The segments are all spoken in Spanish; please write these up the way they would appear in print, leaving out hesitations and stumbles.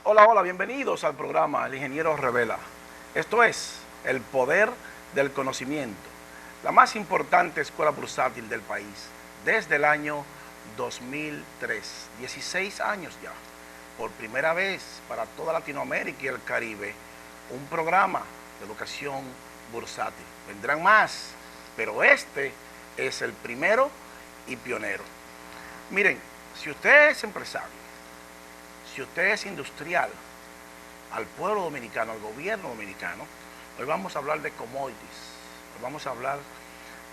Hola, hola, bienvenidos al programa El Ingeniero Revela. Esto es el poder del conocimiento, la más importante escuela bursátil del país, desde el año 2003, 16 años ya. Por primera vez para toda Latinoamérica y el Caribe, un programa de educación bursátil. Vendrán más, pero este es el primero y pionero. Miren, si usted es empresario, si usted es industrial, al pueblo dominicano, al gobierno dominicano, hoy vamos a hablar de commodities. Hoy vamos a hablar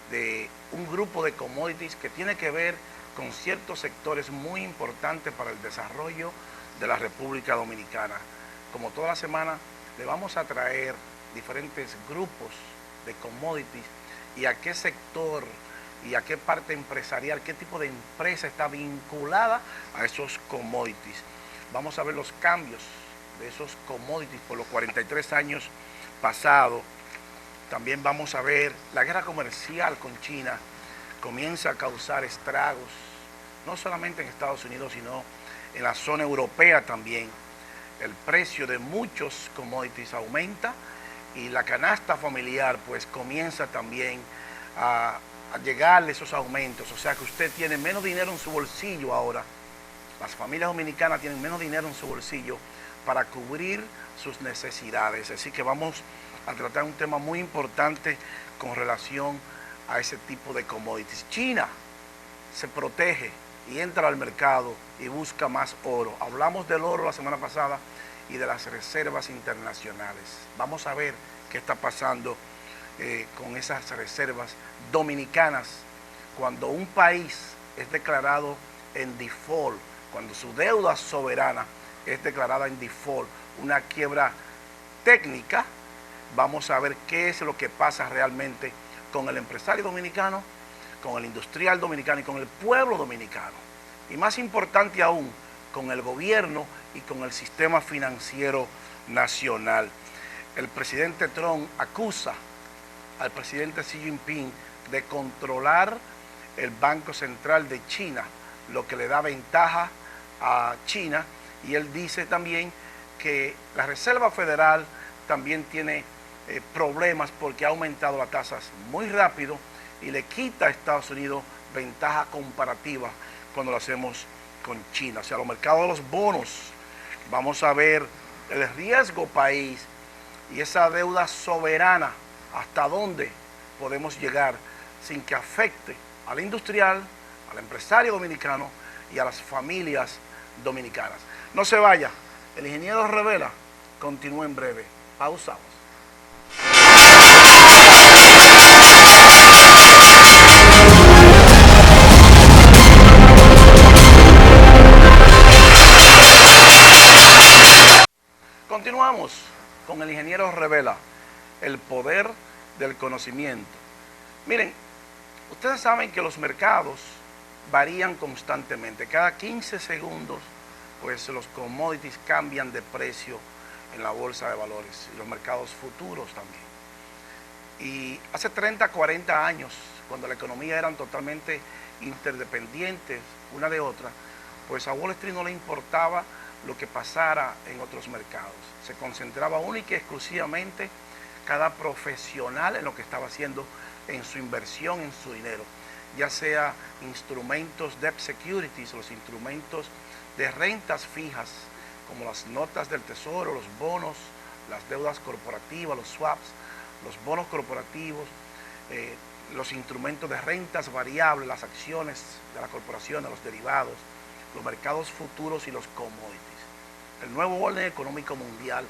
de un grupo de commodities que tiene que ver con ciertos sectores muy importantes para el desarrollo de la República Dominicana. Como toda la semana, le vamos a traer diferentes grupos de commodities y a qué sector y a qué parte empresarial, qué tipo de empresa está vinculada a esos commodities. Vamos a ver los cambios de esos commodities por los 43 años pasados. También vamos a ver la guerra comercial con China comienza a causar estragos, no solamente en Estados Unidos, sino en la zona europea también. El precio de muchos commodities aumenta y la canasta familiar pues comienza también a llegarle esos aumentos. O sea que usted tiene menos dinero en su bolsillo ahora. Las familias dominicanas tienen menos dinero en su bolsillo para cubrir sus necesidades. Así que vamos a tratar un tema muy importante con relación a ese tipo de commodities. China se protege y entra al mercado y busca más oro. Hablamos del oro la semana pasada y de las reservas internacionales. Vamos a ver qué está pasando con esas reservas dominicanas cuando un país es declarado en default, cuando su deuda soberana es declarada en default, una quiebra técnica. Vamos a ver qué es lo que pasa realmente con el empresario dominicano, con el industrial dominicano y con el pueblo dominicano. Y más importante aún, con el gobierno y con el sistema financiero nacional. El presidente Trump acusa al presidente Xi Jinping de controlar el Banco Central de China, lo que le da ventaja a China, y él dice también que la Reserva Federal también tiene problemas porque ha aumentado las tasas muy rápido y le quita a Estados Unidos ventaja comparativa cuando lo hacemos con China. O sea, los mercados de los bonos, vamos a ver el riesgo país y esa deuda soberana, hasta dónde podemos llegar sin que afecte al industrial, al empresario dominicano y a las familias dominicanas. No se vaya, el ingeniero Revela continúa en breve. Pausamos. Continuamos con el ingeniero Revela, el poder del conocimiento. Miren, ustedes saben que los mercados varían constantemente. Cada 15 segundos, pues los commodities cambian de precio en la bolsa de valores y los mercados futuros también. Y hace 30, 40 años, cuando la economía eran totalmente interdependientes una de otra, pues a Wall Street no le importaba lo que pasara en otros mercados. Se concentraba única y exclusivamente cada profesional en lo que estaba haciendo en su inversión, en su dinero, ya sea instrumentos debt securities, los instrumentos de rentas fijas, como las notas del tesoro, los bonos, las deudas corporativas, los swaps, los bonos corporativos, los instrumentos de rentas variables, las acciones de la corporación, los derivados, los mercados futuros y los commodities. El nuevo orden económico mundial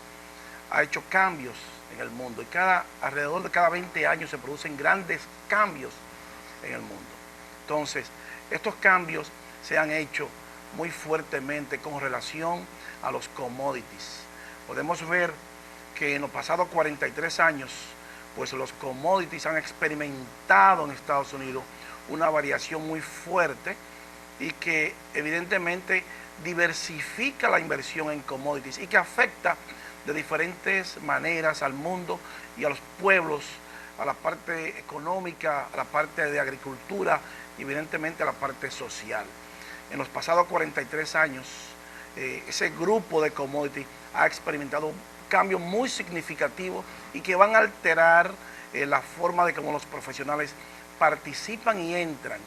ha hecho cambios en el mundo y alrededor de cada 20 años se producen grandes cambios en el mundo. Entonces, estos cambios se han hecho muy fuertemente con relación a los commodities. Podemos ver que en los pasados 43 años, pues los commodities han experimentado en Estados Unidos una variación muy fuerte y que evidentemente diversifica la inversión en commodities y que afecta de diferentes maneras al mundo y a los pueblos, a la parte económica, a la parte de agricultura y evidentemente a la parte social. En los pasados 43 años ese grupo de commodity ha experimentado cambios muy significativos y que van a alterar la forma de cómo los profesionales participan y entran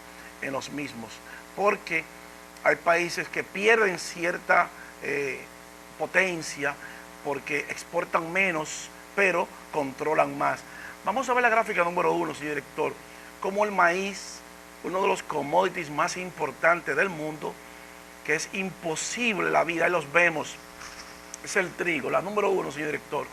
en los mismos, porque hay países que pierden cierta potencia porque exportan menos, pero controlan más. Vamos a ver la gráfica número 1, señor director, cómo el maíz, uno de los commodities más importantes del mundo, que es imposible la vida, ahí los vemos, es el trigo, la número 1, señor director.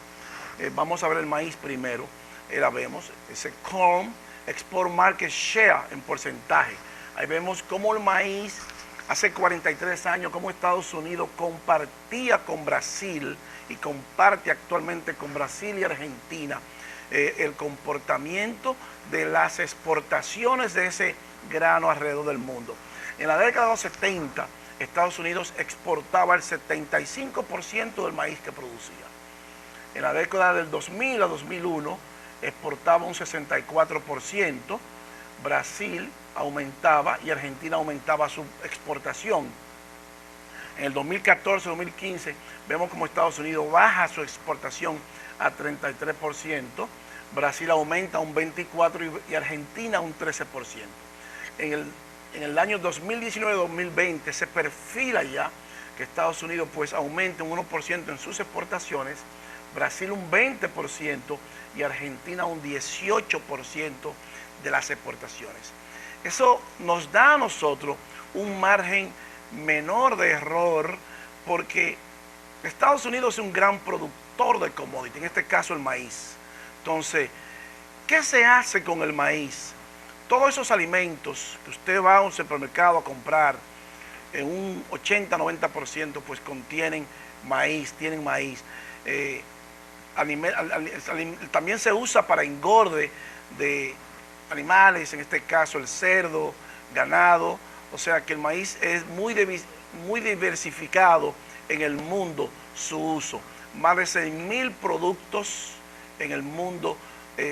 Vamos a ver el maíz primero, la vemos, ese corn export market share en porcentaje. Ahí vemos cómo el maíz, hace 43 años, cómo Estados Unidos compartía con Brasil y comparte actualmente con Brasil y Argentina el comportamiento de las exportaciones de ese grano alrededor del mundo. En la década de los 70, Estados Unidos exportaba el 75% del maíz que producía. En la década del 2000 a 2001 exportaba un 64%, Brasil aumentaba y Argentina aumentaba su exportación. En el 2014-2015 vemos como Estados Unidos baja su exportación a 33%, Brasil aumenta un 24% y Argentina un 13%. En el año 2019-2020 se perfila ya que Estados Unidos pues aumente un 1% en sus exportaciones, Brasil un 20% y Argentina un 18% de las exportaciones. Eso nos da a nosotros un margen menor de error porque Estados Unidos es un gran productor de commodity, en este caso el maíz. Entonces, ¿qué se hace con el maíz? Todos esos alimentos que usted va a un supermercado a comprar, en un 80-90% pues contienen maíz, tienen maíz. También se usa para engorde de animales, en este caso el cerdo, ganado, o sea que el maíz es muy diversificado en el mundo su uso. Más de 6.000 productos en el mundo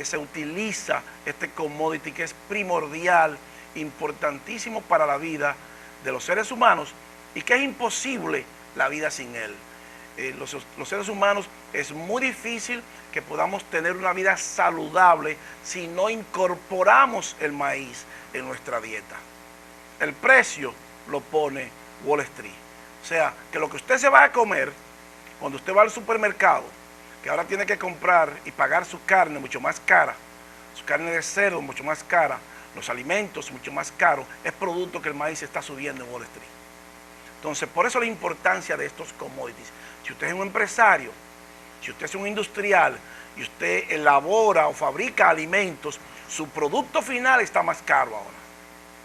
se utiliza este commodity que es primordial, importantísimo para la vida de los seres humanos y que es imposible la vida sin él. Los seres humanos es muy difícil que podamos tener una vida saludable si no incorporamos el maíz en nuestra dieta. El precio lo pone Wall Street. O sea, que lo que usted se va a comer, cuando usted va al supermercado, que ahora tiene que comprar y pagar su carne mucho más cara, su carne de cerdo mucho más cara, los alimentos mucho más caros, es producto que el maíz está subiendo en Wall Street. Entonces, por eso la importancia de estos commodities. Si usted es un empresario, si usted es un industrial y usted elabora o fabrica alimentos, su producto final está más caro ahora.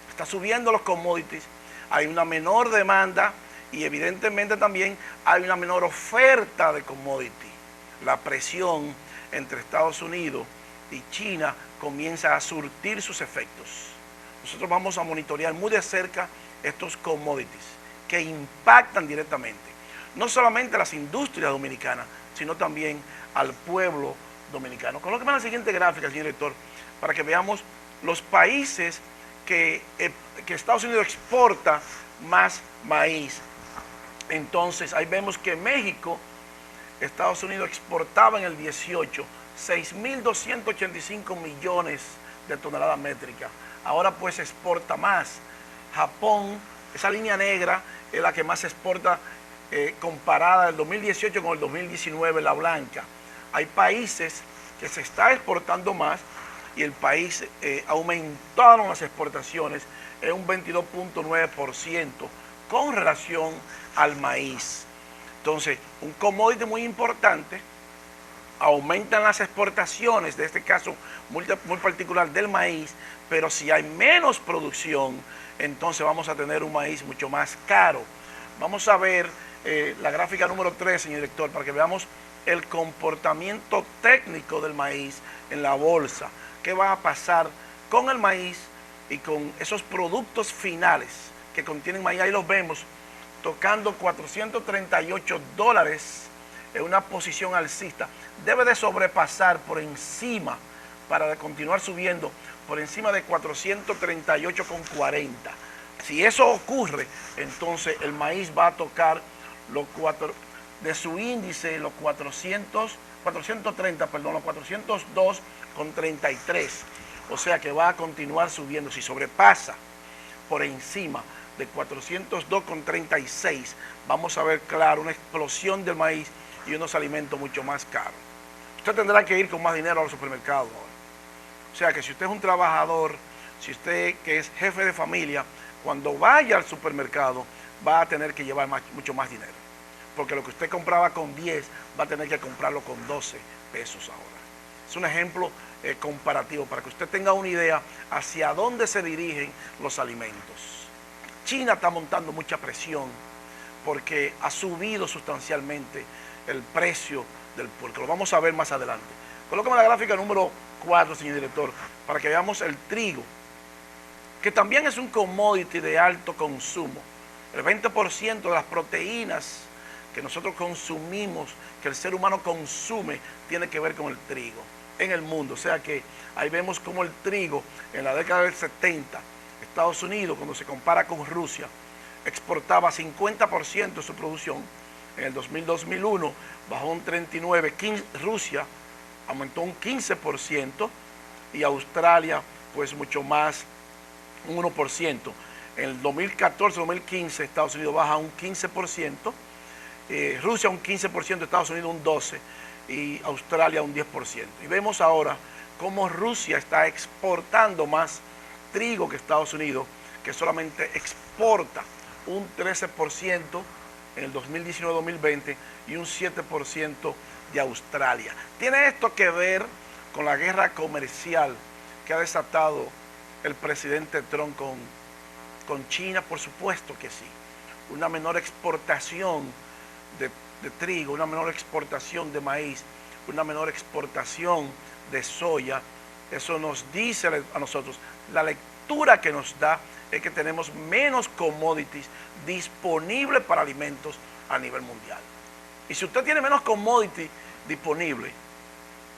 Está subiendo los commodities, hay una menor demanda y evidentemente también hay una menor oferta de commodity. La presión entre Estados Unidos y China comienza a surtir sus efectos. Nosotros vamos a monitorear muy de cerca estos commodities que impactan directamente, no solamente a las industrias dominicanas, sino también al pueblo dominicano. Colóqueme la siguiente gráfica, señor director, para que veamos los países que Estados Unidos exporta más maíz. Entonces, ahí vemos que México, Estados Unidos exportaba en el 18 6.285 millones de toneladas métricas. Ahora pues exporta más. Japón, esa línea negra es la que más exporta comparada el 2018 con el 2019, la blanca. Hay países que se está exportando más y el país aumentaron las exportaciones en un 22.9% con relación al maíz. Entonces, un commodity muy importante, aumentan las exportaciones, de este caso muy particular del maíz, pero si hay menos producción, entonces vamos a tener un maíz mucho más caro. Vamos a ver la gráfica número 3, señor director, para que veamos el comportamiento técnico del maíz en la bolsa. ¿Qué va a pasar con el maíz y con esos productos finales que contienen maíz? Ahí los vemos tocando $438 en una posición alcista. Debe de sobrepasar por encima, para continuar subiendo, por encima de 438,40. Si eso ocurre, entonces el maíz va a tocar de su índice, los 430, perdón, los 402,33. O sea que va a continuar subiendo. Si sobrepasa por encima de 402,36, vamos a ver, claro, una explosión del maíz y unos alimentos mucho más caros. Usted tendrá que ir con más dinero al supermercado ahora. O sea que si usted es un trabajador, si usted que es jefe de familia, cuando vaya al supermercado va a tener que llevar mucho más dinero. Porque lo que usted compraba con 10 va a tener que comprarlo con 12 pesos ahora. Es un ejemplo comparativo para que usted tenga una idea hacia dónde se dirigen los alimentos. China está montando mucha presión porque ha subido sustancialmente el precio del puerco. Lo vamos a ver más adelante. Colócame la gráfica número 4, señor director, para que veamos el trigo, que también es un commodity de alto consumo. El 20% de las proteínas que nosotros consumimos, que el ser humano consume, tiene que ver con el trigo en el mundo. O sea que ahí vemos como el trigo en la década del 70, Estados Unidos, cuando se compara con Rusia, exportaba 50% de su producción. En el 2000-2001 bajó un 39%, Rusia aumentó un 15% y Australia pues mucho más, un 1%. En el 2014-2015 Estados Unidos baja un 15%, Rusia un 15%, Estados Unidos un 12% y Australia un 10%. Y vemos ahora cómo Rusia está exportando más trigo que Estados Unidos, que solamente exporta un 13% en el 2019-2020 y un 7% de Australia. ¿Tiene esto que ver con la guerra comercial que ha desatado el presidente Trump con China? Por supuesto que sí. Una menor exportación de trigo, una menor exportación de maíz, una menor exportación de soya. Eso nos dice a nosotros, la lectura que nos da es que tenemos menos commodities disponibles para alimentos a nivel mundial. Y si usted tiene menos commodities disponibles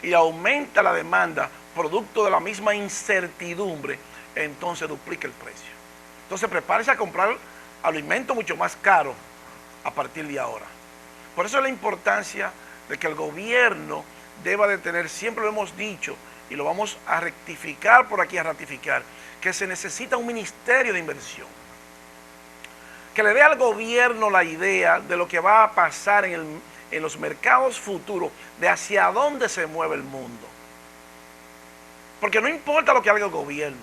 y aumenta la demanda producto de la misma incertidumbre, entonces duplica el precio. Entonces prepárese a comprar alimentos mucho más caros a partir de ahora. Por eso es la importancia de que el gobierno deba de tener, siempre lo hemos dicho y lo vamos a rectificar por aquí, a ratificar, que se necesita un ministerio de inversión que le dé al gobierno la idea de lo que va a pasar en los mercados futuros, de hacia dónde se mueve el mundo. Porque no importa lo que haga el gobierno,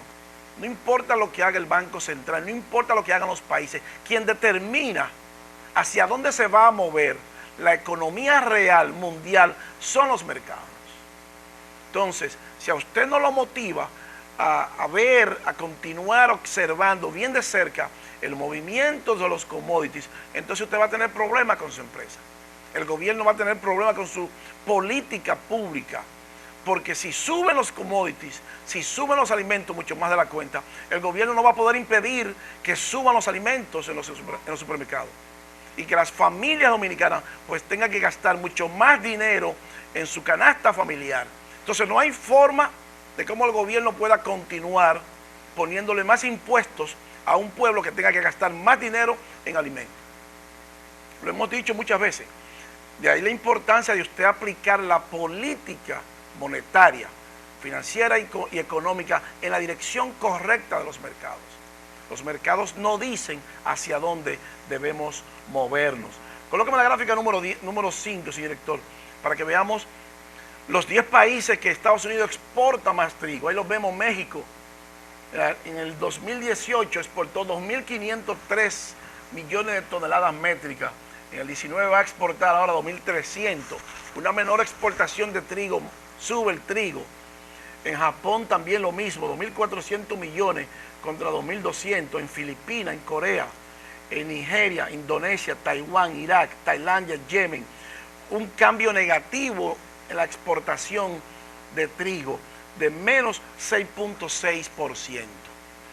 no importa lo que haga el Banco Central, no importa lo que hagan los países, quien determina hacia dónde se va a mover la economía real mundial son los mercados. Entonces, si a usted no lo motiva a ver, a continuar observando bien de cerca el movimiento de los commodities, entonces usted va a tener problemas con su empresa. El gobierno va a tener problemas con su política pública, porque si suben los commodities, si suben los alimentos mucho más de la cuenta, el gobierno no va a poder impedir que suban los alimentos en los supermercados y que las familias dominicanas pues tengan que gastar mucho más dinero en su canasta familiar. Entonces no hay forma de cómo el gobierno pueda continuar poniéndole más impuestos a un pueblo que tenga que gastar más dinero en alimentos. Lo hemos dicho muchas veces. De ahí la importancia de usted aplicar la política monetaria, financiera y económica en la dirección correcta de los mercados. Los mercados no dicen hacia dónde debemos movernos. Colóqueme la gráfica número 5, señor director, para que veamos los 10 países que Estados Unidos exporta más trigo. Ahí los vemos. México, en el 2018 exportó 2.503 millones de toneladas métricas. En el 19 va a exportar ahora 2.300. Una menor exportación de trigo, sube el trigo. En Japón también lo mismo, 2.400 millones contra 2.200. En Filipinas, en Corea, en Nigeria, Indonesia, Taiwán, Irak, Tailandia, Yemen. Un cambio negativo en la exportación de trigo de menos 6.6%.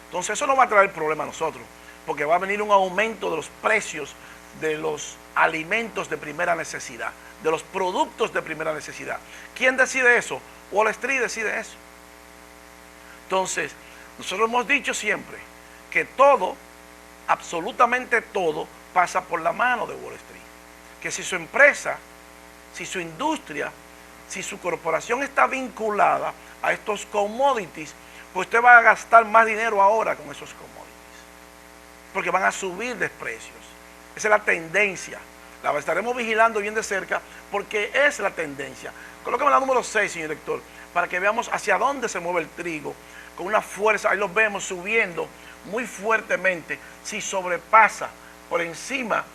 Entonces eso no va a traer problema a nosotros, porque va a venir un aumento de los precios de los alimentos de primera necesidad, de los productos de primera necesidad. ¿Quién decide eso? Wall Street decide eso. Entonces, nosotros hemos dicho siempre que todo, absolutamente todo, pasa por la mano de Wall Street. que si su empresa, si su industria, si su corporación está vinculada a estos commodities, pues usted va a gastar más dinero ahora con esos commodities, porque van a subir de precios. Esa es la tendencia. La estaremos vigilando bien de cerca porque es la tendencia. Colóqueme la número 6, señor director, para que veamos hacia dónde se mueve el trigo con una fuerza. Ahí lo vemos subiendo muy fuertemente. Si sobrepasa por encima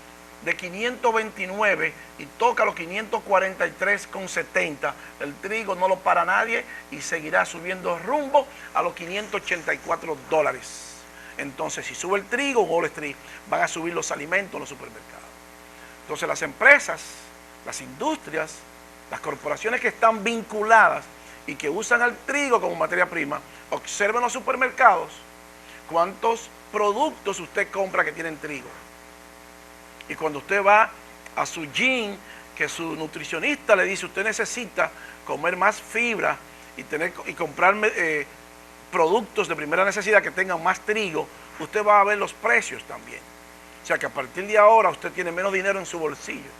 de 529 y toca los 543,70, el trigo no lo para nadie y seguirá subiendo rumbo a los $584. Entonces, si sube el trigo, Wall Street, van a subir los alimentos en los supermercados. Entonces, las empresas, las industrias, las corporaciones que están vinculadas y que usan al trigo como materia prima, observen los supermercados cuántos productos usted compra que tienen trigo. Y cuando usted va a su gym, que su nutricionista le dice, usted necesita comer más fibra y comprar productos de primera necesidad que tengan más trigo, usted va a ver los precios también. O sea que a partir de ahora usted tiene menos dinero en su bolsillo.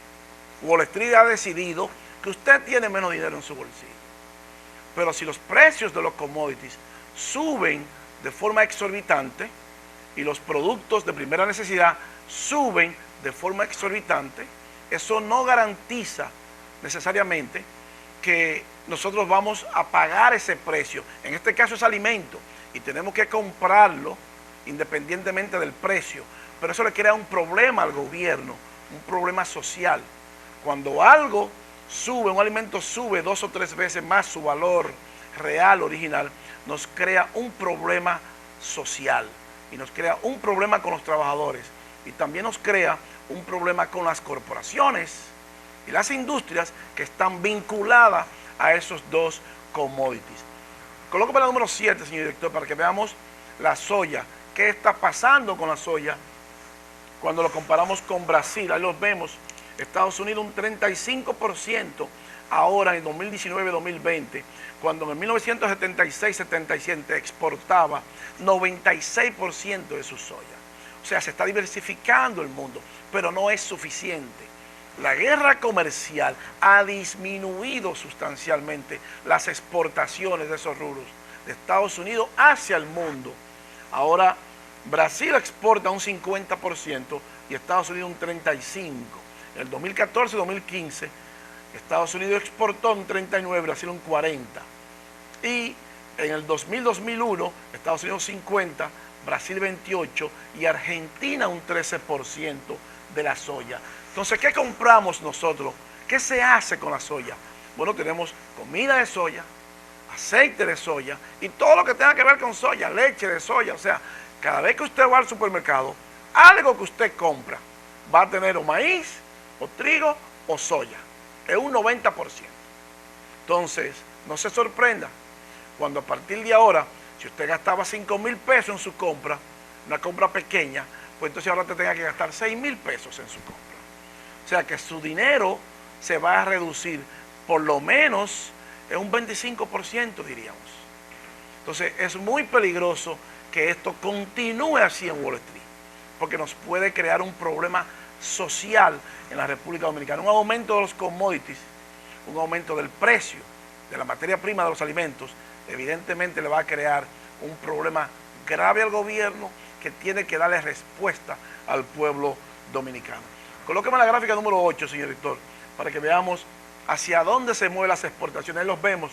Wall Street ha decidido que usted tiene menos dinero en su bolsillo. Pero si los precios de los commodities suben de forma exorbitante y los productos de primera necesidad suben de forma exorbitante, eso no garantiza necesariamente que nosotros vamos a pagar ese precio. En este caso es alimento y tenemos que comprarlo independientemente del precio. Pero eso le crea un problema al gobierno, un problema social. Cuando algo sube, un alimento sube 2 o 3 veces más su valor real, original, nos crea un problema social y nos crea un problema con los trabajadores y también nos crea un problema con las corporaciones y las industrias que están vinculadas a esos dos commodities. Colóqueme la número 7, señor director, para que veamos la soya. ¿Qué está pasando con la soya cuando lo comparamos con Brasil? Ahí los vemos. Estados Unidos un 35% ahora en 2019-2020, cuando en 1976-77 exportaba 96% de su soya. O sea, se está diversificando el mundo, pero no es suficiente. La guerra comercial ha disminuido sustancialmente las exportaciones de esos rubros de Estados Unidos hacia el mundo. Ahora Brasil exporta un 50% y Estados Unidos un 35%. En el 2014-2015 Estados Unidos exportó un 39%, Brasil un 40%. Y en el 2000-2001 Estados Unidos 50%, Brasil 28% y Argentina un 13% de la soya. Entonces, ¿qué compramos nosotros? ¿Qué se hace con la soya? Bueno, tenemos comida de soya, aceite de soya y todo lo que tenga que ver con soya, leche de soya. O sea, cada vez que usted va al supermercado, algo que usted compra va a tener o maíz, o trigo, o soya. Es un 90%. Entonces, no se sorprenda cuando a partir de ahora, si usted gastaba 5,000 pesos en su compra, una compra pequeña, pues entonces ahora te tenga que gastar 6,000 pesos en su compra. O sea que su dinero se va a reducir por lo menos en un 25%, diríamos. Entonces es muy peligroso que esto continúe así en Wall Street, porque nos puede crear un problema social en la República Dominicana. Un aumento de los commodities, un aumento del precio de la materia prima de los alimentos, evidentemente le va a crear un problema grave al gobierno que tiene que darle respuesta al pueblo dominicano. Colóqueme la gráfica número 8, señor director, para que veamos hacia dónde se mueven las exportaciones. Ahí los vemos.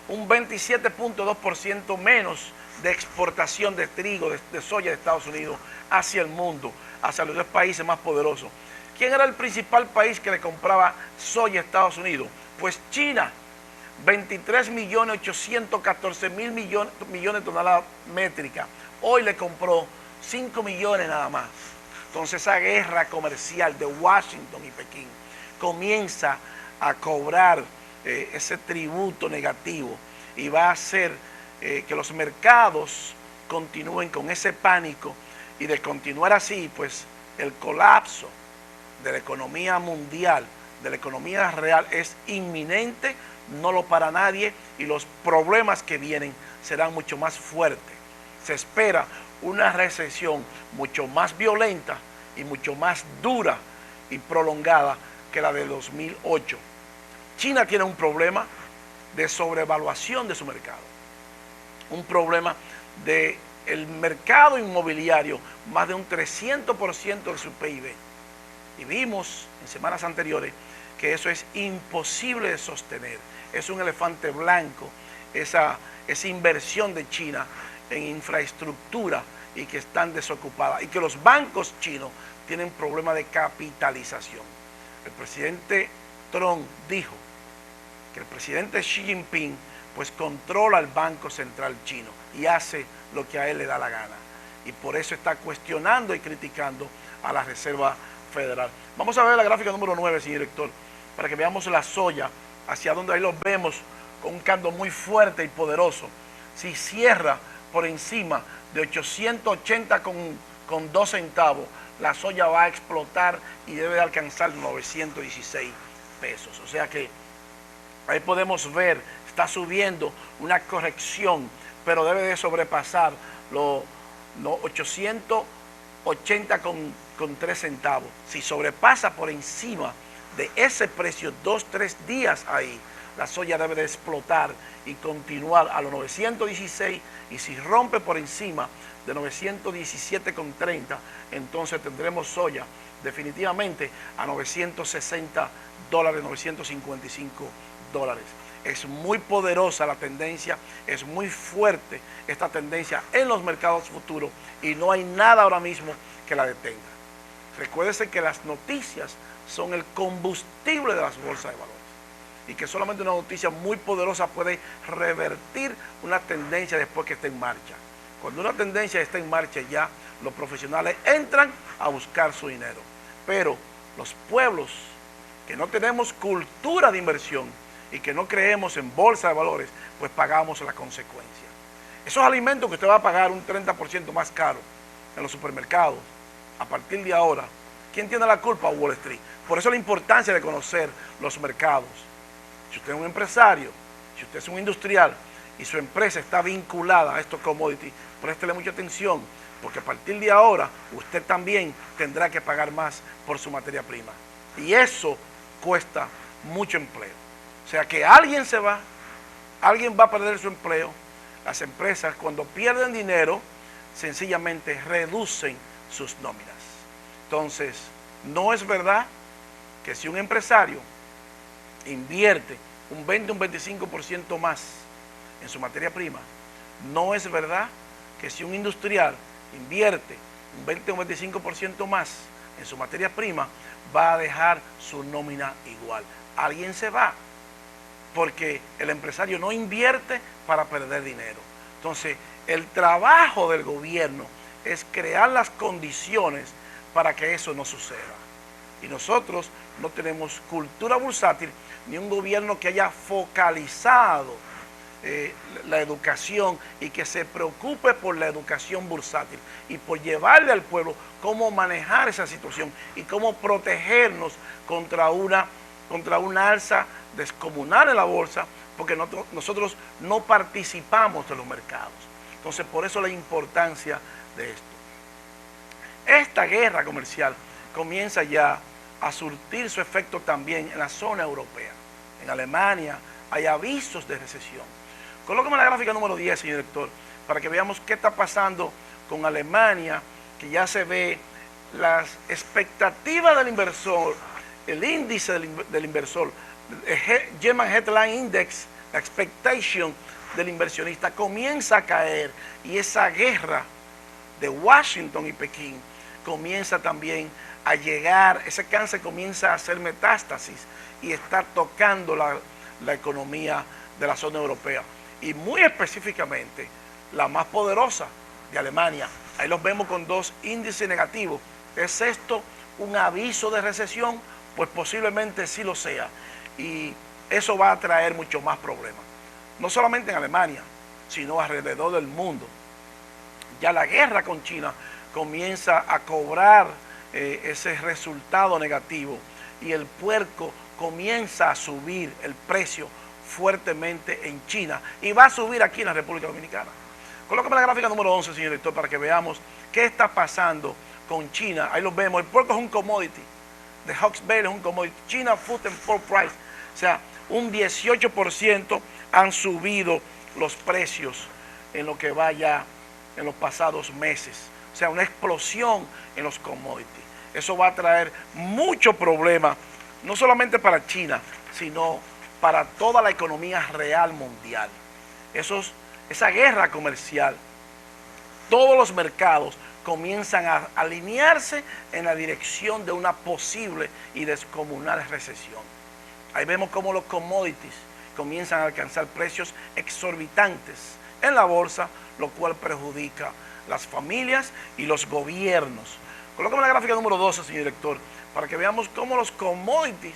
Un 27.2% menos de exportación de trigo, de soya de Estados Unidos hacia el mundo, hacia los 10 países más poderosos. ¿Quién era el principal país que le compraba soya a Estados Unidos? Pues China. 23.814.000 millones de toneladas métricas. Hoy le compró 5 millones nada más. Entonces esa guerra comercial de Washington y Pekín comienza a cobrar ese tributo negativo y va a hacer que los mercados continúen con ese pánico, y de continuar así, pues el colapso de la economía mundial, de la economía real, es inminente. No lo para nadie y los problemas que vienen serán mucho más fuertes. Se espera una recesión mucho más violenta y mucho más dura y prolongada que la de 2008. China tiene un problema de sobrevaluación de su mercado, un problema de el mercado inmobiliario, más de un 300% de su PIB. Y vimos en semanas anteriores que eso es imposible de sostener. Es un elefante blanco, esa inversión de China en infraestructura y que están desocupadas. Y que los bancos chinos tienen problemas de capitalización. El presidente Trump dijo que el presidente Xi Jinping pues controla el Banco Central chino y hace lo que a él le da la gana. Y por eso está cuestionando y criticando a la Reserva Federal. Vamos a ver la gráfica número 9, señor director, para que veamos la soya, hacia donde ahí los vemos con un candor muy fuerte y poderoso. Si cierra por encima de 880 con 2 centavos, la soya va a explotar y debe alcanzar 916 pesos. O sea que ahí podemos ver, está subiendo una corrección, pero debe de sobrepasar los 880 con 3 centavos. Si sobrepasa por encima de ese precio 2-3 días ahí, la soya debe de explotar y continuar a los 916, y si rompe por encima de 917,30, entonces tendremos soya definitivamente a $960, $955. Es muy poderosa la tendencia, es muy fuerte esta tendencia en los mercados futuros y no hay nada ahora mismo que la detenga. Recuérdese que las noticias son el combustible de las bolsas de valores y que solamente una noticia muy poderosa puede revertir una tendencia después que esté en marcha. Cuando una tendencia está en marcha ya, los profesionales entran a buscar su dinero. Pero los pueblos que no tenemos cultura de inversión y que no creemos en bolsa de valores, pues pagamos la consecuencia. Esos alimentos que usted va a pagar un 30% más caro en los supermercados, a partir de ahora, ¿quién tiene la culpa? Wall Street. Por eso la importancia de conocer los mercados. Si usted es un empresario, si usted es un industrial y su empresa está vinculada a estos commodities, préstele mucha atención, porque a partir de ahora usted también tendrá que pagar más por su materia prima. Y eso cuesta mucho empleo. O sea que alguien se va, alguien va a perder su empleo. Las empresas, cuando pierden dinero, sencillamente reducen sus nóminas. Entonces, no es verdad que si un empresario invierte un 20 o un 25% más en su materia prima, no es verdad que si un industrial invierte un 20 o un 25% más en su materia prima, va a dejar su nómina igual. Alguien se va, porque el empresario no invierte para perder dinero. Entonces, el trabajo del gobierno es crear las condiciones para que eso no suceda. Y nosotros no tenemos cultura bursátil, ni un gobierno que haya focalizado la educación y que se preocupe por la educación bursátil y por llevarle al pueblo cómo manejar esa situación y cómo protegernos contra una alza descomunal en la bolsa, porque nosotros no participamos de los mercados. Entonces, por eso la importancia de esto. Esta guerra comercial comienza ya a surtir su efecto también en la zona europea. En Alemania hay avisos de recesión. Colóqueme la gráfica número 10, señor director, para que veamos qué está pasando con Alemania, que ya se ve las expectativas del inversor, el índice del inversor, el German Headline Index, la expectation del inversionista comienza a caer, y esa guerra de Washington y Pekín comienza también a llegar, ese cáncer comienza a hacer metástasis y está tocando la economía de la zona europea, y muy específicamente la más poderosa de Alemania. Ahí los vemos con 2 índices negativos. ¿Es esto un aviso de recesión? Pues posiblemente sí lo sea, y eso va a traer mucho más problemas, no solamente en Alemania, sino alrededor del mundo. Ya la guerra con China comienza a cobrar ese resultado negativo, y el puerco comienza a subir el precio fuertemente en China y va a subir aquí en la República Dominicana. Colócame la gráfica número 11, señor director, para que veamos qué está pasando con China. Ahí lo vemos, el puerco es un commodity, de Hawksbill es un commodity. China Food and Pork Price, o sea, un 18% han subido los precios en lo que vaya en los pasados meses. O sea, una explosión en los commodities. Eso va a traer mucho problema, no solamente para China, sino para toda la economía real mundial. Esa guerra comercial, todos los mercados comienzan a alinearse en la dirección de una posible y descomunal recesión. Ahí vemos cómo los commodities comienzan a alcanzar precios exorbitantes en la bolsa, lo cual perjudica las familias y los gobiernos. Colócame la gráfica número 12, señor director, para que veamos cómo los commodities,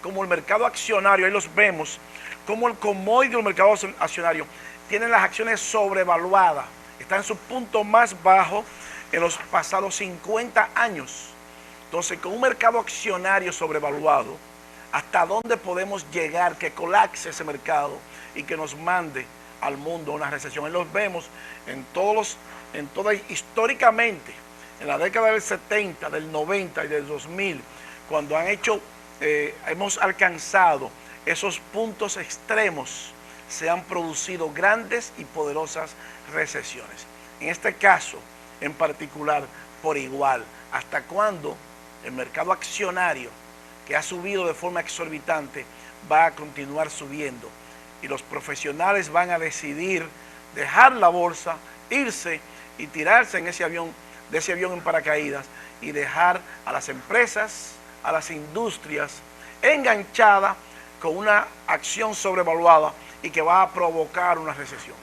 como el mercado accionario, ahí los vemos, cómo el commodity del mercado accionario tienen las acciones sobrevaluadas, está en su punto más bajo en los pasados 50 años. Entonces, con un mercado accionario sobrevaluado, ¿hasta dónde podemos llegar que colapse ese mercado y que nos mande al mundo una recesión? Ahí los vemos históricamente, en la década del 70, del 90 y del 2000, cuando hemos alcanzado esos puntos extremos, se han producido grandes y poderosas recesiones. En este caso, en particular, por igual, ¿hasta cuándo el mercado accionario, que ha subido de forma exorbitante, va a continuar subiendo? Y los profesionales van a decidir dejar la bolsa, irse y tirarse de ese avión en paracaídas y dejar a las empresas, a las industrias enganchadas con una acción sobrevaluada y que va a provocar una recesión.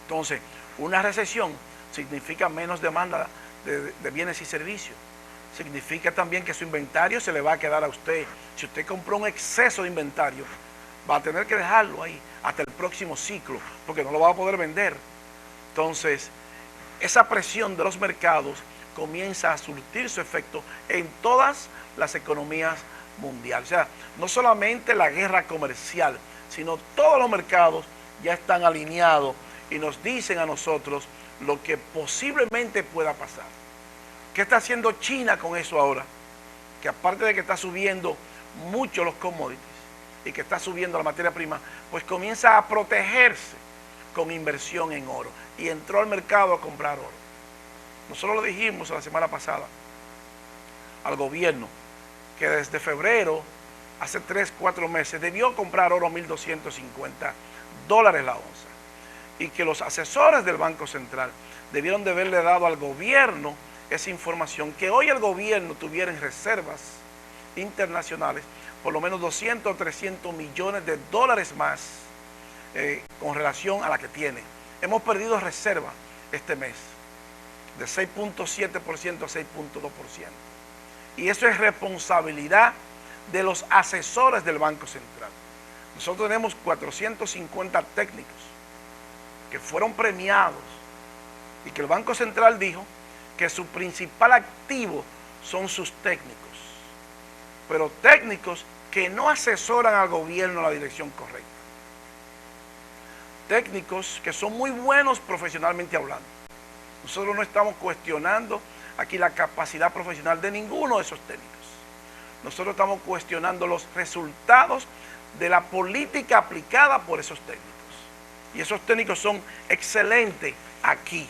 Entonces, una recesión significa menos demanda de bienes y servicios. Significa también que su inventario se le va a quedar a usted. Si usted compró un exceso de inventario, va a tener que dejarlo ahí hasta el próximo ciclo, porque no lo va a poder vender. Entonces, esa presión de los mercados comienza a surtir su efecto en todas las economías mundiales. O sea, no solamente la guerra comercial, sino todos los mercados ya están alineados y nos dicen a nosotros lo que posiblemente pueda pasar. ¿Qué está haciendo China con eso ahora? Que aparte de que está subiendo mucho los commodities y que está subiendo la materia prima, pues comienza a protegerse con inversión en oro y entró al mercado a comprar oro. Nosotros lo dijimos la semana pasada al gobierno que desde febrero, hace 3-4 meses, debió comprar oro a $1,250 la onza y que los asesores del Banco Central debieron de haberle dado al gobierno esa información, que hoy el gobierno tuviera en reservas internacionales por lo menos 200 o 300 millones de dólares más con relación a la que tiene. Hemos perdido reserva este mes de 6.7% a 6.2%. Y eso es responsabilidad de los asesores del Banco Central. Nosotros tenemos 450 técnicos que fueron premiados y que el Banco Central dijo que su principal activo son sus técnicos, pero técnicos que no asesoran al gobierno en la dirección correcta. Técnicos que son muy buenos profesionalmente hablando. Nosotros no estamos cuestionando aquí la capacidad profesional de ninguno de esos técnicos. Nosotros estamos cuestionando los resultados de la política aplicada por esos técnicos. Y esos técnicos son excelentes aquí,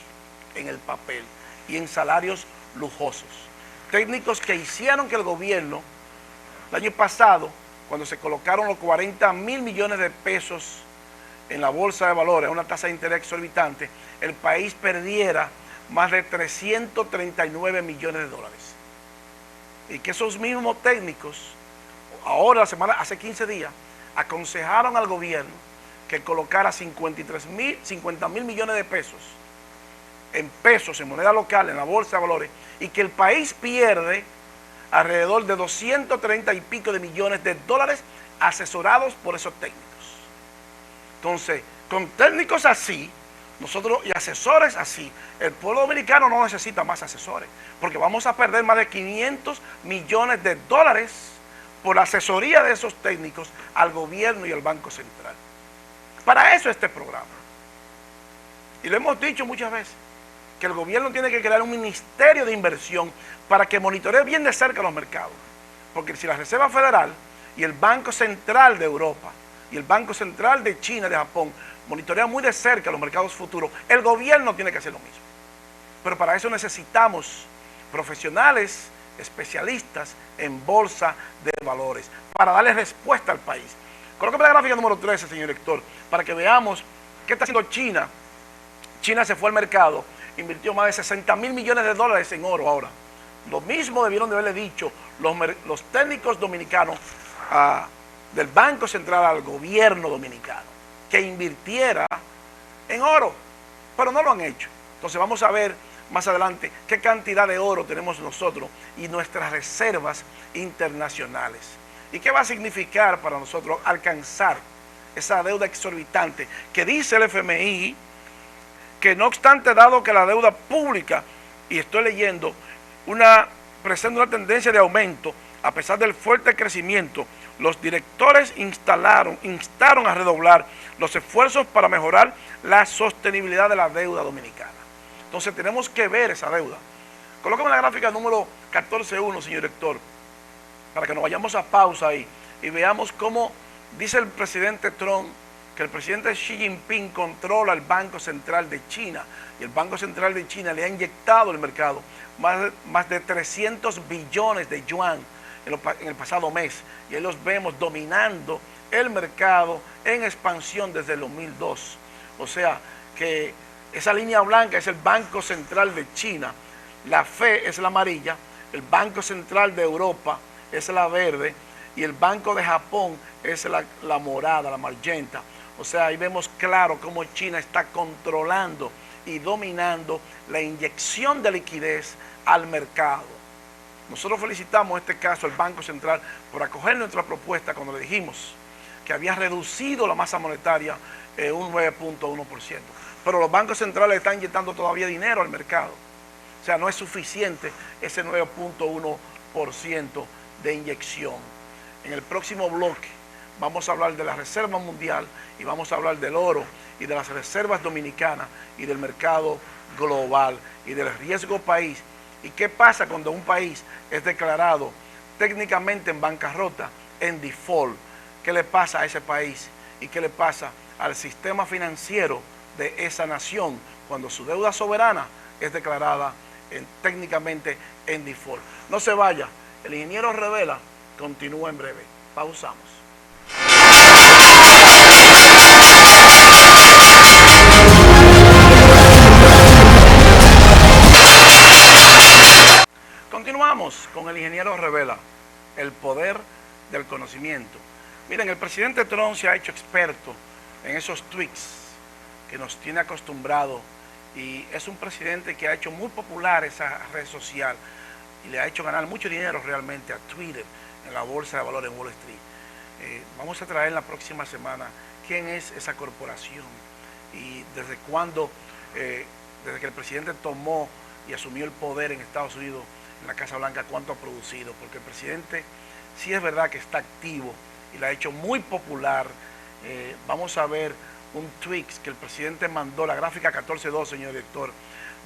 en el papel, y en salarios lujosos. Técnicos que hicieron que el gobierno, el año pasado, cuando se colocaron los 40.000 millones de pesos en la bolsa de valores, a una tasa de interés exorbitante, el país perdiera más de 339 millones de dólares. Y que esos mismos técnicos, ahora, hace 15 días, aconsejaron al gobierno que colocara 50.000 millones de pesos, en moneda local, en la bolsa de valores, y que el país pierde alrededor de 230 y pico de millones de dólares asesorados por esos técnicos. Entonces, con técnicos así, nosotros y asesores así, el pueblo dominicano no necesita más asesores, porque vamos a perder más de 500 millones de dólares por la asesoría de esos técnicos al gobierno y al Banco Central. Para eso este programa. Y lo hemos dicho muchas veces, que el gobierno tiene que crear un ministerio de inversión para que monitoree bien de cerca los mercados. porque si la Reserva Federal y el Banco Central de Europa y el Banco Central de China, de Japón, monitorean muy de cerca los mercados futuros, el gobierno tiene que hacer lo mismo. Pero para eso necesitamos profesionales, especialistas en bolsa de valores, para darle respuesta al país. Colóqueme la gráfica número 13, señor director, para que veamos qué está haciendo China. China se fue al mercado, invirtió más de 60 mil millones de dólares en oro ahora. Lo mismo debieron de haberle dicho los técnicos dominicanos del Banco Central al gobierno dominicano, que invirtiera en oro, pero no lo han hecho. Entonces vamos a ver más adelante qué cantidad de oro tenemos nosotros y nuestras reservas internacionales. ¿Y qué va a significar para nosotros alcanzar esa deuda exorbitante que dice el FMI, que no obstante, dado que la deuda pública, y estoy leyendo, presenta una tendencia de aumento, a pesar del fuerte crecimiento, los directores instaron a redoblar los esfuerzos para mejorar la sostenibilidad de la deuda dominicana. Entonces tenemos que ver esa deuda. Colócame la gráfica número 14.1, señor director, para que nos vayamos a pausa ahí y veamos cómo dice el presidente Trump que el presidente Xi Jinping controla el Banco Central de China, y el Banco Central de China le ha inyectado al mercado más de 300 billones de yuan en el pasado mes, y ahí los vemos dominando el mercado en expansión desde el 2002. O sea que esa línea blanca es el Banco Central de China, la FE es la amarilla, el Banco Central de Europa es la verde y el Banco de Japón es la morada, la magenta. O sea, ahí vemos claro cómo China está controlando y dominando la inyección de liquidez al mercado. Nosotros felicitamos en este caso al Banco Central por acoger nuestra propuesta cuando le dijimos que había reducido la masa monetaria un 9.1%. Pero los bancos centrales están inyectando todavía dinero al mercado. O sea, no es suficiente ese 9.1% de inyección. En el próximo bloque vamos a hablar de la Reserva Mundial y vamos a hablar del oro y de las reservas dominicanas y del mercado global y del riesgo país. ¿Y qué pasa cuando un país es declarado técnicamente en bancarrota, en default? ¿Qué le pasa a ese país? ¿Y qué le pasa al sistema financiero de esa nación cuando su deuda soberana es declarada técnicamente en default? No se vaya, el ingeniero Revela continúa en breve. Pausamos. Continuamos con el ingeniero Revela, el poder del conocimiento. Miren, el presidente Trump se ha hecho experto en esos tweets que nos tiene acostumbrado, y es un presidente que ha hecho muy popular esa red social y le ha hecho ganar mucho dinero realmente a Twitter en la bolsa de valores en Wall Street. Vamos a traer la próxima semana quién es esa corporación y desde cuándo, desde que el presidente tomó y asumió el poder en Estados Unidos, en la Casa Blanca, cuánto ha producido, porque el presidente sí es verdad que está activo y la ha hecho muy popular. Vamos a ver un tweet que el presidente mandó, la gráfica 14.2, señor director,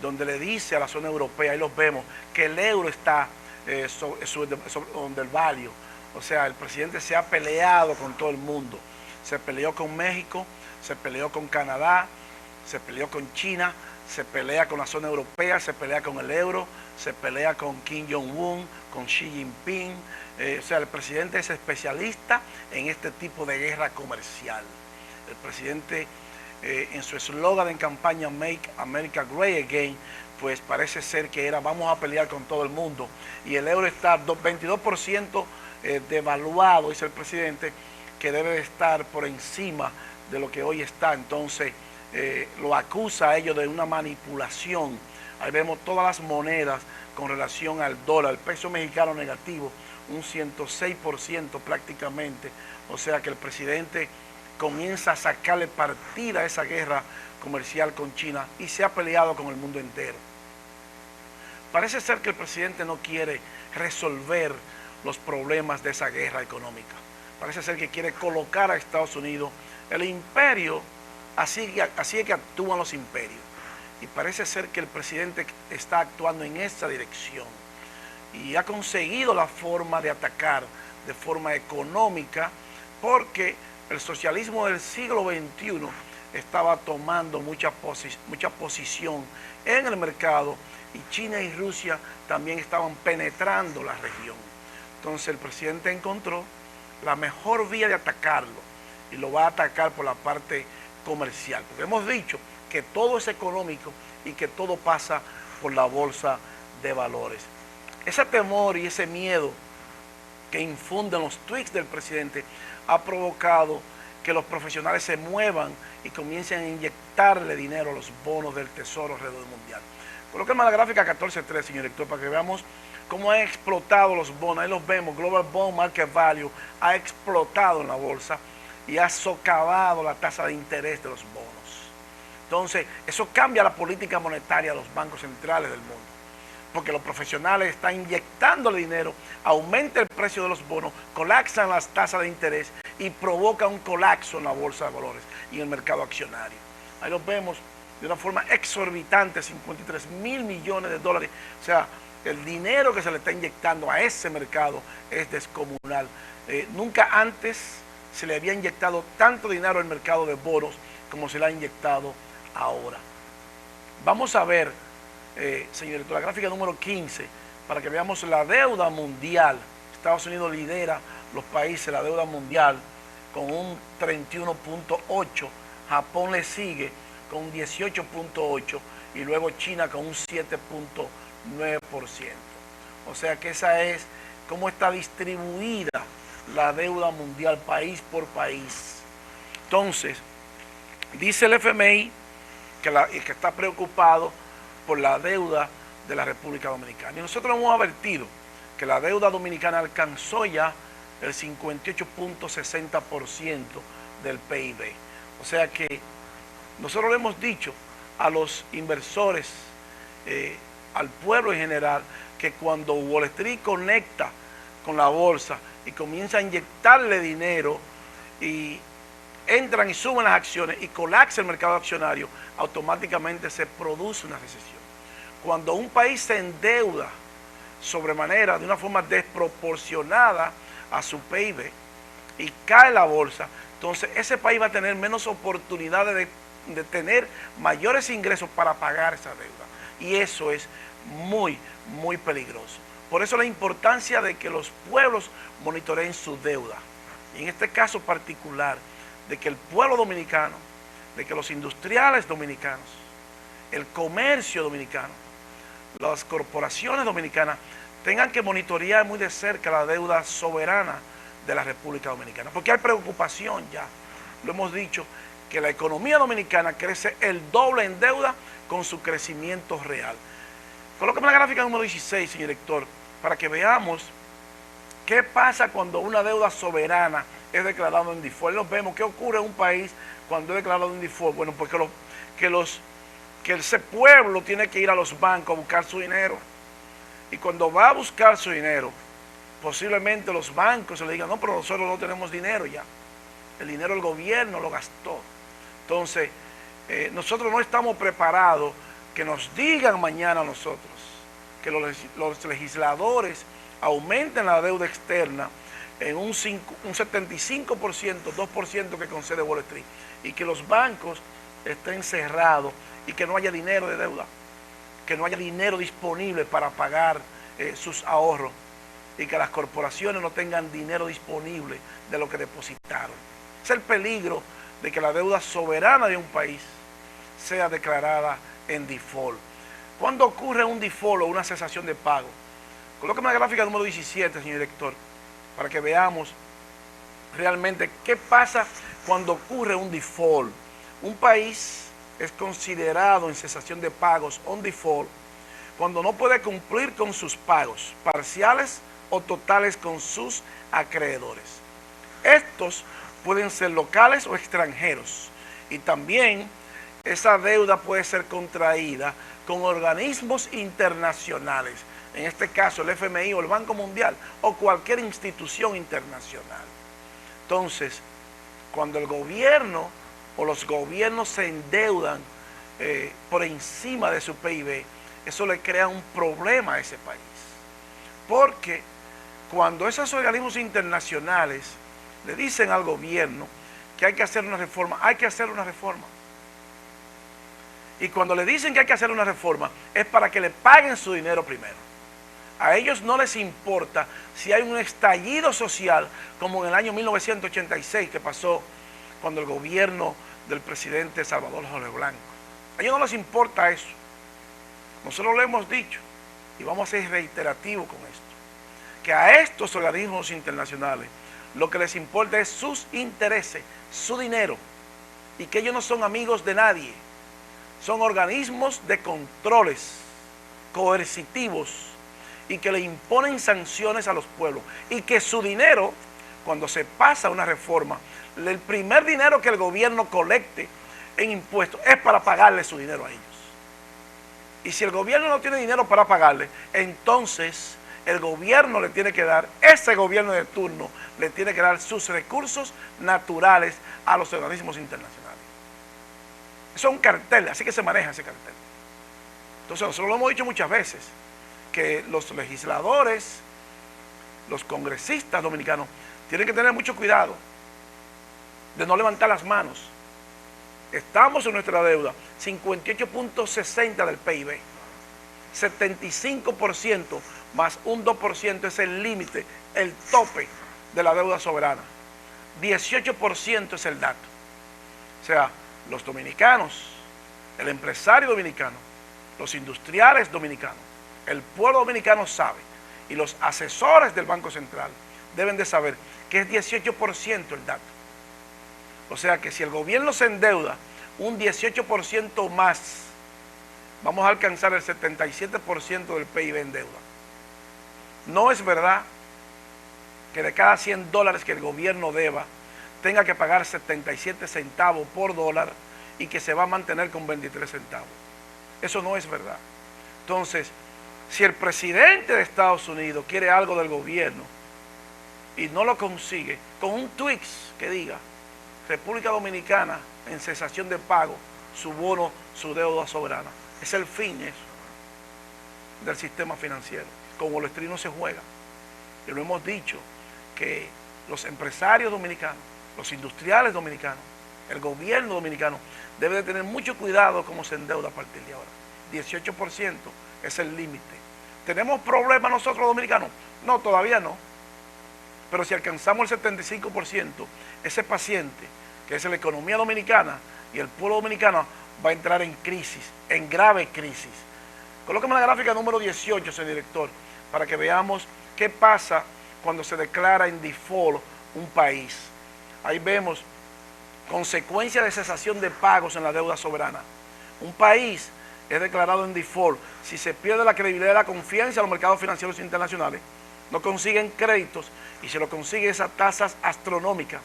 donde le dice a la zona europea, ahí los vemos, que el euro está sobre el value. O sea, el presidente se ha peleado con todo el mundo. Se peleó con México, se peleó con Canadá, se peleó con China, se pelea con la zona europea, se pelea con el euro, se pelea con Kim Jong-un, con Xi Jinping. O sea, el presidente es especialista en este tipo de guerra comercial. El presidente, en su eslogan en campaña Make America Great Again, pues parece ser que era vamos a pelear con todo el mundo. Y el euro está 22% devaluado, dice el presidente, que debe de estar por encima de lo que hoy está. Entonces, lo acusa a ellos de una manipulación. Ahí vemos todas las monedas con relación al dólar, el peso mexicano negativo, un 106% prácticamente. O sea que el presidente comienza a sacarle partida a esa guerra comercial con China y se ha peleado con el mundo entero. Parece ser que el presidente no quiere resolver los problemas de esa guerra económica. Parece ser que quiere colocar a Estados Unidos el imperio, así es que actúan los imperios. Y parece ser que el presidente está actuando en esa dirección. y ha conseguido la forma de atacar de forma económica, porque el socialismo del siglo XXI estaba tomando mucha posición en el mercado, y China y Rusia también estaban penetrando la región. Entonces el presidente encontró la mejor vía de atacarlo, y lo va a atacar por la parte comercial, porque hemos dicho que todo es económico y que todo pasa por la bolsa de valores. Ese temor y ese miedo que infunden los tweets del presidente ha provocado que los profesionales se muevan y comiencen a inyectarle dinero a los bonos del Tesoro alrededor mundial. Colóquenme la gráfica 14.3, señor director, para que veamos cómo han explotado los bonos. Ahí los vemos, Global Bond Market Value ha explotado en la bolsa y ha socavado la tasa de interés de los bonos. Entonces, eso cambia la política monetaria de los bancos centrales del mundo, porque los profesionales están inyectándole dinero, aumenta el precio de los bonos, colapsan las tasas de interés y provoca un colapso en la bolsa de valores y en el mercado accionario. Ahí los vemos de una forma exorbitante, 53.000 millones de dólares. O sea, el dinero que se le está inyectando a ese mercado es descomunal. Nunca antes se le había inyectado tanto dinero al mercado de bonos como se le ha inyectado ahora. Vamos a ver, señor director, la gráfica número 15, para que veamos la deuda mundial. Estados Unidos lidera los países, la deuda mundial, con un 31.8, Japón le sigue con un 18.8 y luego China con un 7.9%. O sea que esa es cómo está distribuida la deuda mundial país por país. Entonces, dice el FMI que está preocupado por la deuda de la República Dominicana. Y nosotros hemos advertido que la deuda dominicana alcanzó ya el 58.60% del PIB. O sea que nosotros le hemos dicho a los inversores, al pueblo en general, que cuando Wall Street conecta con la bolsa y comienza a inyectarle dinero y entran y suben las acciones y colapsa el mercado accionario, automáticamente se produce una recesión. Cuando un país se endeuda sobremanera, de una forma desproporcionada a su PIB, y cae la bolsa, entonces ese país va a tener menos oportunidades de tener mayores ingresos para pagar esa deuda. Y eso es muy, muy peligroso. Por eso la importancia de que los pueblos monitoreen su deuda. Y en este caso particular, de que el pueblo dominicano, de que los industriales dominicanos, el comercio dominicano, las corporaciones dominicanas tengan que monitorear muy de cerca la deuda soberana de la República Dominicana. Porque hay preocupación ya, lo hemos dicho, que la economía dominicana crece el doble en deuda con su crecimiento real. Colóqueme la gráfica número 16, señor director, para que veamos qué pasa cuando una deuda soberana es declarada en default. Nos vemos qué ocurre en un país cuando es declarado en default. Bueno, porque ese pueblo tiene que ir a los bancos a buscar su dinero. Y cuando va a buscar su dinero, posiblemente los bancos se le digan, no, pero nosotros no tenemos dinero ya. El dinero del gobierno lo gastó. Entonces, nosotros no estamos preparados que nos digan mañana a nosotros que los legisladores aumenten la deuda externa en un 75%, 2% que concede Wall Street, y que los bancos estén cerrados y que no haya dinero de deuda, que no haya dinero disponible para pagar sus ahorros, y que las corporaciones no tengan dinero disponible de lo que depositaron. Es el peligro de que la deuda soberana de un país sea declarada en default. ¿Cuándo ocurre un default o una cesación de pago? Colóqueme la gráfica número 17, señor director, para que veamos realmente qué pasa cuando ocurre un default. Un país es considerado en cesación de pagos, on default, cuando no puede cumplir con sus pagos parciales o totales con sus acreedores. Estos pueden ser locales o extranjeros, y también esa deuda puede ser contraída con organismos internacionales, en este caso el FMI o el Banco Mundial o cualquier institución internacional. Entonces, cuando el gobierno o los gobiernos se endeudan por encima de su PIB, eso le crea un problema a ese país, Porque cuando esos organismos internacionales le dicen al gobierno que hay que hacer una reforma, hay que hacer una reforma. Y cuando le dicen que hay que hacer una reforma, es para que le paguen su dinero primero. A ellos no les importa si hay un estallido social, como en el año 1986 que pasó cuando el gobierno del presidente Salvador Jorge Blanco. A ellos no les importa eso. Nosotros lo hemos dicho y vamos a ser reiterativos con esto, que a estos organismos internacionales lo que les importa es sus intereses, su dinero, y que ellos no son amigos de nadie. Son organismos de controles coercitivos y que le imponen sanciones a los pueblos, y que su dinero, cuando se pasa una reforma, el primer dinero que el gobierno colecte en impuestos es para pagarle su dinero a ellos. Y si el gobierno no tiene dinero para pagarle, entonces el gobierno le tiene que dar, ese gobierno de turno le tiene que dar sus recursos naturales a los organismos internacionales. Eso es un cartel, así que se maneja ese cartel. Entonces nosotros lo hemos dicho muchas veces, que los legisladores, los congresistas dominicanos, tienen que tener mucho cuidado de no levantar las manos. Estamos en nuestra deuda 58.60 del PIB, 75% más un 2% es el límite, el tope de la deuda soberana. 18% es el dato. O sea, los dominicanos, el empresario dominicano, los industriales dominicanos, el pueblo dominicano sabe, y los asesores del Banco Central deben de saber que es 18% el dato. O sea que si el gobierno se endeuda un 18% más, vamos a alcanzar el 77% del PIB en deuda. No es verdad que de cada $100 que el gobierno deba, tenga que pagar 77 centavos por dólar y que se va a mantener con 23 centavos. Eso no es verdad. Entonces, si el presidente de Estados Unidos quiere algo del gobierno y no lo consigue, con un tweet que diga República Dominicana en cesación de pago, su bono, su deuda soberana. Es el fin eso, del sistema financiero. Con Wall Street no se juega. Y lo hemos dicho, que los empresarios dominicanos, los industriales dominicanos, el gobierno dominicano debe de tener mucho cuidado cómo se endeuda a partir de ahora. 18% es el límite. ¿Tenemos problemas nosotros dominicanos? No, todavía no. Pero si alcanzamos el 75%, ese paciente, que es la economía dominicana y el pueblo dominicano, va a entrar en crisis, en grave crisis. Colóqueme la gráfica número 18, señor director, para que veamos qué pasa cuando se declara en default un país. Ahí vemos consecuencias de cesación de pagos en la deuda soberana. Un país es declarado en default si se pierde la credibilidad y la confianza en los mercados financieros internacionales, no consiguen créditos y si lo consiguen es a tasas astronómicas.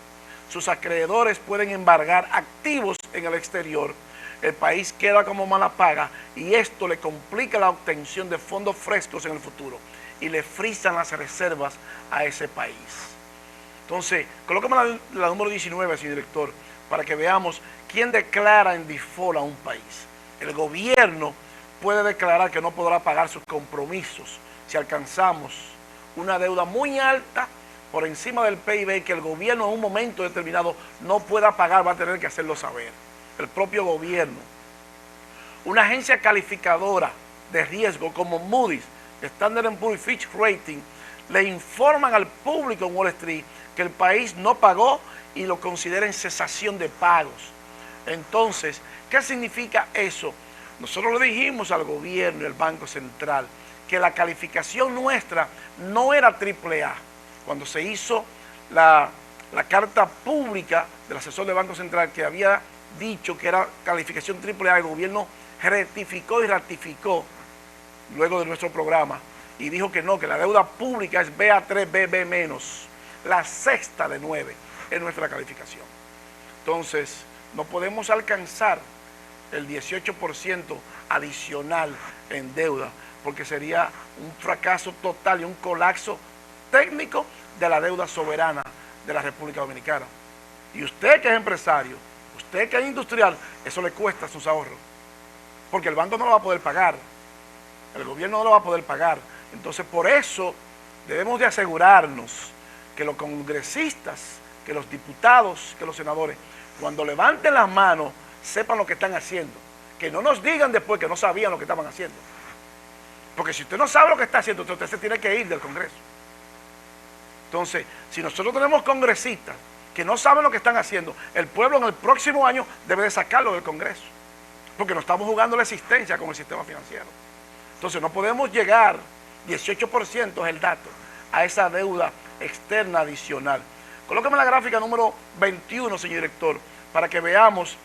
Sus acreedores pueden embargar activos en el exterior. El país queda como mala paga y esto le complica la obtención de fondos frescos en el futuro y le frisan las reservas a ese país. Entonces, colócame la número 19, señor director, para que veamos quién declara en default a un país. El gobierno puede declarar que no podrá pagar sus compromisos si alcanzamos una deuda muy alta por encima del PIB que el gobierno en un momento determinado no pueda pagar, va a tener que hacerlo saber. El propio gobierno. Una agencia calificadora de riesgo como Moody's, Standard & Poor's, Fitch Rating, le informan al público en Wall Street que el país no pagó y lo considera en cesación de pagos. Entonces, ¿qué significa eso? Nosotros le dijimos al gobierno y al Banco Central que la calificación nuestra no era AAA. Cuando se hizo la carta pública del asesor del Banco Central que había dicho que era calificación AAA, el gobierno rectificó y ratificó luego de nuestro programa y dijo que no, que la deuda pública es BA3, BB-, la sexta de 9 es nuestra calificación. Entonces, no podemos alcanzar el 18% adicional en deuda, porque sería un fracaso total y un colapso técnico de la deuda soberana de la República Dominicana. Y usted que es empresario, usted que es industrial, eso le cuesta sus ahorros, porque el banco no lo va a poder pagar, el gobierno no lo va a poder pagar. Entonces, por eso Debemos de asegurarnos que los congresistas, que los diputados, que los senadores, cuando levanten las manos, sepan lo que están haciendo. Que no nos digan después que no sabían lo que estaban haciendo. Porque si usted no sabe lo que está haciendo, usted se tiene que ir del Congreso. Entonces, si nosotros tenemos congresistas que no saben lo que están haciendo, el pueblo en el próximo año debe de sacarlo del Congreso. Porque no estamos jugando la existencia con el sistema financiero. Entonces no podemos llegar, 18% es el dato, a esa deuda externa adicional. Colóqueme la gráfica número 21, señor director, para que veamos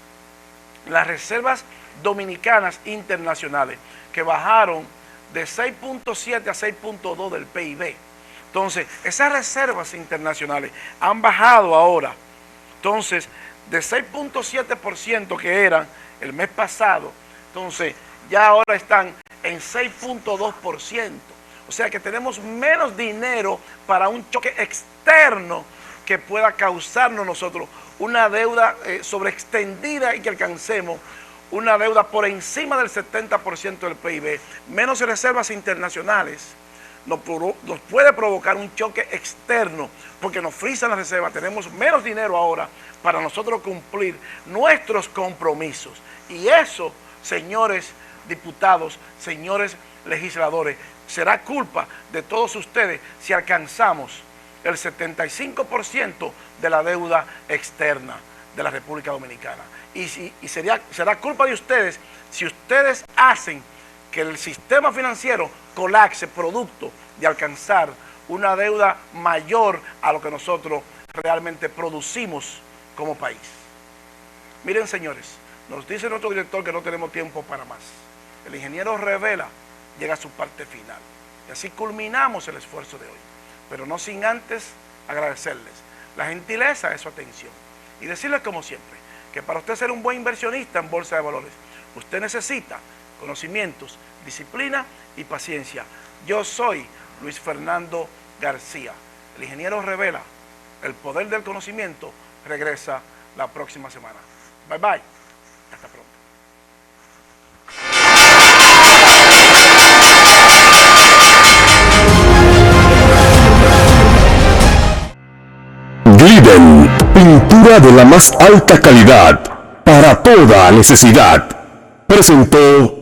las reservas dominicanas internacionales, que bajaron de 6.7 a 6.2 del PIB. Entonces, esas reservas internacionales han bajado ahora. Entonces, de 6.7% que eran el mes pasado, entonces ya ahora están en 6.2%. O sea que tenemos menos dinero para un choque externo que pueda causarnos nosotros una deuda sobreextendida y que alcancemos una deuda por encima del 70% del PIB. Menos reservas internacionales nos puede provocar un choque externo porque nos frisan las reservas. Tenemos menos dinero ahora para nosotros cumplir nuestros compromisos. Y eso, señores diputados, señores legisladores, será culpa de todos ustedes si alcanzamos el 75% de la deuda externa de la República Dominicana. Y será culpa de ustedes si ustedes hacen que el sistema financiero colapse producto de alcanzar una deuda mayor a lo que nosotros realmente producimos como país. Miren, señores, nos dice nuestro director que no tenemos tiempo para más. El ingeniero Revela llega a su parte final. Y así culminamos el esfuerzo de hoy. Pero no sin antes agradecerles la gentileza de su atención. Y decirles como siempre, que para usted ser un buen inversionista en Bolsa de Valores, usted necesita conocimientos, disciplina y paciencia. Yo soy Luis Fernando García. El ingeniero Revela, el poder del conocimiento, regresa la próxima semana. Bye bye. Hasta pronto. Glidden, pintura de la más alta calidad para toda necesidad. Presentó